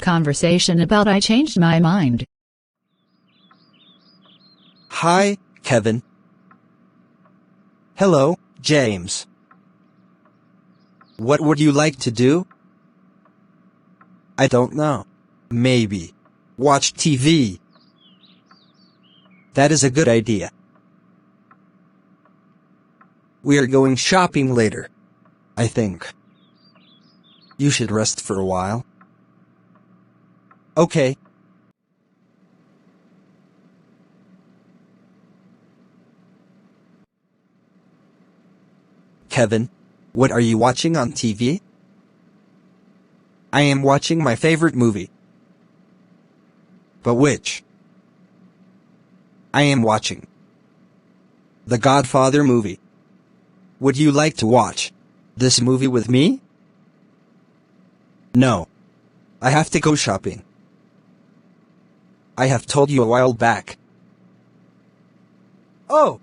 conversation about I changed my mind. Hi, Kevin. Hello, James. What would you like to do? I don't know. Maybe watch TV. That is a good idea. We are going shopping later, I think. You should rest for a while. Okay. Kevin, what are you watching on TV? I am watching my favorite movie. But which? I am watching the Godfather movie. Would you like to watch this movie with me? No. I have to go shopping. I have told you a while back. Oh!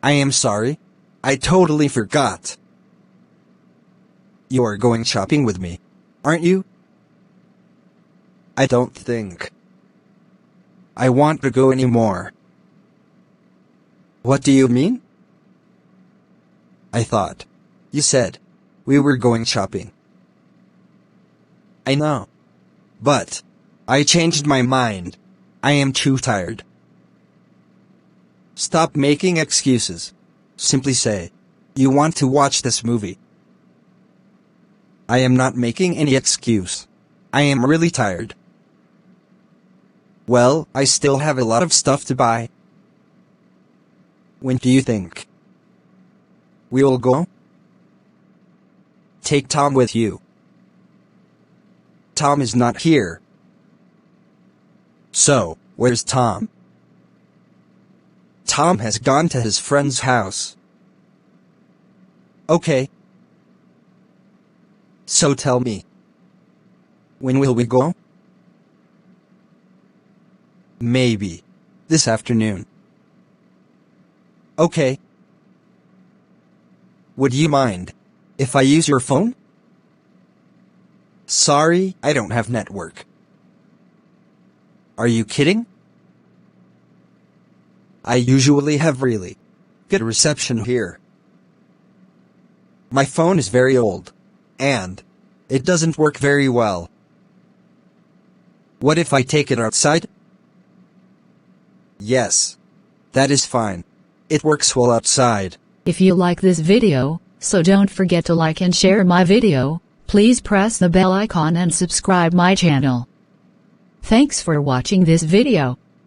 I am sorry. I totally forgot. You are going shopping with me, aren't you? I don't think I want to go anymore. What do you mean? I thought you said we were going shopping. I know. But I changed my mind. I am too tired. Stop making excuses. Simply say, you want to watch this movie. I am not making any excuse. I am really tired. Well, I still have a lot of stuff to buy. When do you think we will go? Take Tom with you. Tom is not here. So, where's Tom? Tom has gone to his friend's house. Okay. So tell me, when will we go? Maybe this afternoon. Okay. Would you mind if I use your phone? Sorry, I don't have network. Are you kidding? I usually have really good reception here. My phone is very old, and it doesn't work very well. What if I take it outside? Yes, that is fine. It works well outside. If you like this video, so don't forget to like and share my video. Please press the bell icon and subscribe my channel. Thanks for watching this video.